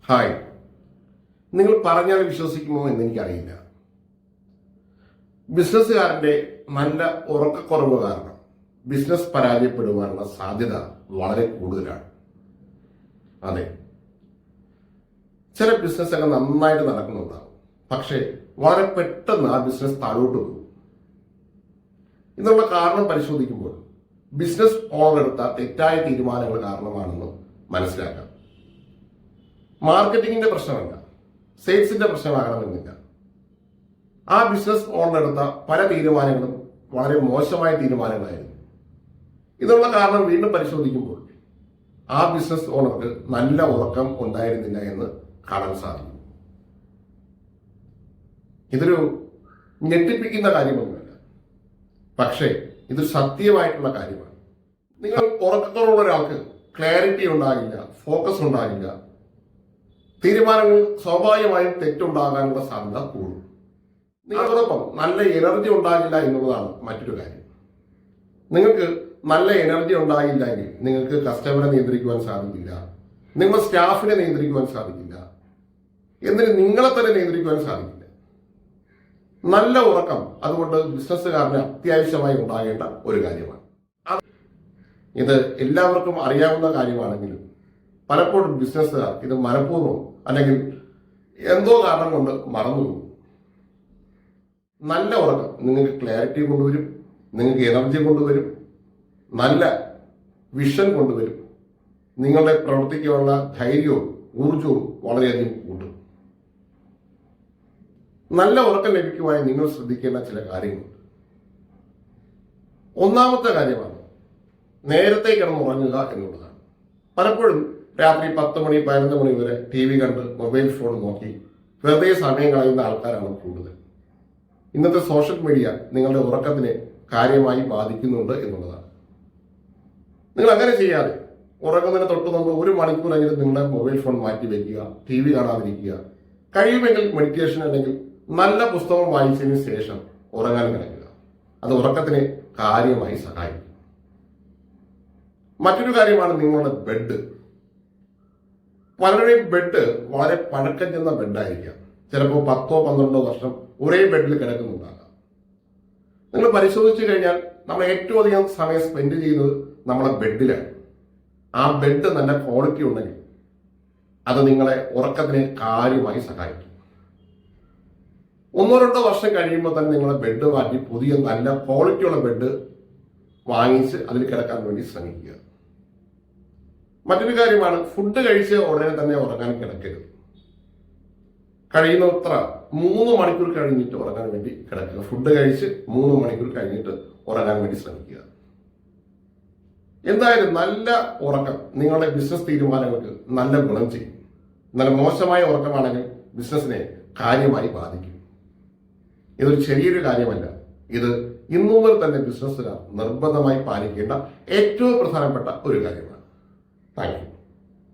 Hi, നിങ്ങൾ പറഞ്ഞാൽ വിശ്വസിക്കുമോ എന്ന് എനിക്കറിയില്ല. ബിസിനസ്സുകാരന്റെ നല്ല ഉറക്കക്കുറവ് കാരണം ബിസിനസ് പരാജയപ്പെടുവാനുള്ള സാധ്യത വളരെ കൂടുതലാണ്. അതെ, ചില ബിസിനസ്സൊക്കെ നന്നായിട്ട് നടക്കുന്നുണ്ടാവും, പക്ഷേ വളരെ പെട്ടെന്ന് ആ ബിസിനസ് താഴോട്ട് പോകും. ഇതിനുള്ള കാരണം പരിശോധിക്കുമ്പോൾ ബിസിനസ് ഓണർ എടുത്ത തെറ്റായ തീരുമാനങ്ങൾ കാരണമാണെന്ന് മനസ്സിലാക്കാം. മാർക്കറ്റിംഗിന്റെ പ്രശ്നമല്ല, സെയിൽസിന്റെ പ്രശ്നമാകണമെന്നില്ല. ആ ബിസിനസ് ഓണർ എടുത്ത പല തീരുമാനങ്ങളും വളരെ മോശമായ തീരുമാനങ്ങളായിരുന്നു. ഇതിനുള്ള കാരണം വീണ്ടും പരിശോധിക്കുമ്പോൾ ആ ബിസിനസ് ഓണർക്ക് നല്ല ഉറക്കം ഉണ്ടായിരുന്നില്ല എന്ന് കാണാൻ സാധിക്കും. ഇതൊരു ഞെട്ടിപ്പിക്കുന്ന കാര്യമൊന്നുമല്ല, പക്ഷേ ഇത് സത്യമായിട്ടുള്ള കാര്യമാണ്. നിങ്ങൾ ഉറക്കക്കുറവുള്ള ഒരാൾക്ക് ക്ലാരിറ്റി ഉണ്ടാകില്ല, ഫോക്കസ് ഉണ്ടാകില്ല, തീരുമാനങ്ങൾ സ്വാഭാവികമായും തെറ്റുണ്ടാകാനുള്ള സാധ്യത കൂടും. നിങ്ങളോടൊപ്പം നല്ല എനർജി ഉണ്ടാകില്ല എന്നുള്ളതാണ് മറ്റൊരു കാര്യം. നിങ്ങൾക്ക് നല്ല എനർജി ഉണ്ടായില്ലെങ്കിൽ നിങ്ങൾക്ക് കസ്റ്റമറെ നിയന്ത്രിക്കുവാൻ സാധിക്കില്ല, നിങ്ങളുടെ സ്റ്റാഫിനെ നിയന്ത്രിക്കുവാൻ സാധിക്കില്ല, എന്നിട്ട് നിങ്ങളെ തന്നെ നിയന്ത്രിക്കുവാൻ സാധിക്കില്ല. നല്ല ഉറക്കം അതുകൊണ്ട് ബിസിനസ്സുകാരന് അത്യാവശ്യമായി ഉണ്ടാകേണ്ട ഒരു കാര്യമാണ്. ഇത് എല്ലാവർക്കും അറിയാവുന്ന കാര്യമാണെങ്കിലും പലപ്പോഴും ബിസിനസ്സുകാർ ഇത് മനഃപൂർവ്വം അല്ലെങ്കിൽ എന്തോ കാരണം കൊണ്ട് മറന്നുപോകും. നല്ല ഉറക്കം നിങ്ങൾക്ക് ക്ലാരിറ്റി കൊണ്ടുവരും, നിങ്ങൾക്ക് എനർജി കൊണ്ടുവരും, നല്ല വിഷൻ കൊണ്ടുവരും, നിങ്ങളുടെ പ്രവർത്തിക്കാനുള്ള ധൈര്യവും ഊർജവും വളരെയധികം കൂട്ടും. നല്ല ഉറക്കം ലഭിക്കുവാൻ നിങ്ങൾ ശ്രദ്ധിക്കേണ്ട ചില കാര്യങ്ങളുണ്ട്. ഒന്നാമത്തെ കാര്യമാണ് നേരത്തെ കിടന്നുറങ്ങുക എന്നുള്ളതാണ്. പലപ്പോഴും രാത്രി 10 മണി 11 മണി വരെ TV കണ്ട് മൊബൈൽ ഫോൺ നോക്കി വെറുതെ സമയം കളയുന്ന ആൾക്കാരാണ് കൂടുതൽ. ഇന്നത്തെ സോഷ്യൽ മീഡിയ നിങ്ങളുടെ ഉറക്കത്തിനെ കാര്യമായി ബാധിക്കുന്നുണ്ട് എന്നുള്ളതാണ്. നിങ്ങൾ അങ്ങനെ ചെയ്യാതെ ഉറങ്ങുന്നതിന് തൊട്ട് മുമ്പ് 1 മണിക്കൂറെങ്കിലും നിങ്ങളുടെ മൊബൈൽ ഫോൺ മാറ്റി വയ്ക്കുക, TV കാണാതിരിക്കുക, കഴിയുമെങ്കിൽ മെഡിറ്റേഷൻ അല്ലെങ്കിൽ നല്ല പുസ്തകം വായിച്ചതിന് ശേഷം ഉറങ്ങാൻ കിടക്കുക. അത് ഉറക്കത്തിന് കാര്യമായി സഹായിക്കും. മറ്റൊരു കാര്യമാണ് നിങ്ങളുടെ ബെഡ്. പലരുടെയും ബെഡ് വളരെ പഴക്കം ചെന്ന ബെഡായിരിക്കാം. ചിലപ്പോൾ 10-12 വർഷം ഒരേ ബെഡിൽ കിടക്കുന്നുണ്ടാകാം. നിങ്ങൾ പരിശോധിച്ചു കഴിഞ്ഞാൽ നമ്മൾ ഏറ്റവും അധികം സമയം സ്പെൻഡ് ചെയ്യുന്നത് നമ്മളെ ബെഡിലാണ്. ആ ബെഡ് നല്ല ക്വാളിറ്റി ഉണ്ടെങ്കിൽ അത് നിങ്ങളെ ഉറക്കത്തിന് കാര്യമായി സഹായിക്കും. 1-2 വർഷം കഴിയുമ്പോൾ തന്നെ നിങ്ങളെ ബെഡ് മാറ്റി പുതിയ നല്ല ക്വാളിറ്റിയുള്ള ബെഡ് വാങ്ങിച്ച് അതിൽ കിടക്കാൻ വേണ്ടി ശ്രമിക്കുക. മറ്റൊരു കാര്യമാണ് ഫുഡ് കഴിച്ച് ഉടനെ തന്നെ ഉറങ്ങാൻ കിടക്കരുത്. കഴിയുന്നത്ര 3 മണിക്കൂർ കഴിഞ്ഞിട്ട് ഉറങ്ങാൻ വേണ്ടി കിടക്കുക. ഫുഡ് കഴിച്ച് 3 മണിക്കൂർ കഴിഞ്ഞിട്ട് ഉറങ്ങാൻ വേണ്ടി ശ്രമിക്കുക. എന്തായാലും നല്ല ഉറക്കം നിങ്ങളുടെ ബിസിനസ് തീരുമാനങ്ങൾക്ക് നല്ല ഗുണം ചെയ്യും. നല്ല മോശമായ ഉറക്കമാണെങ്കിൽ ബിസിനസിനെ കാര്യമായി ബാധിക്കും. ഇതൊരു ചെറിയൊരു കാര്യമല്ല, ഇത് ഇന്നു മുതൽ തന്നെ ബിസിനസ്സുകാർ നിർബന്ധമായി പാലിക്കേണ്ട ഏറ്റവും പ്രധാനപ്പെട്ട ഒരു കാര്യമാണ്. Thank you.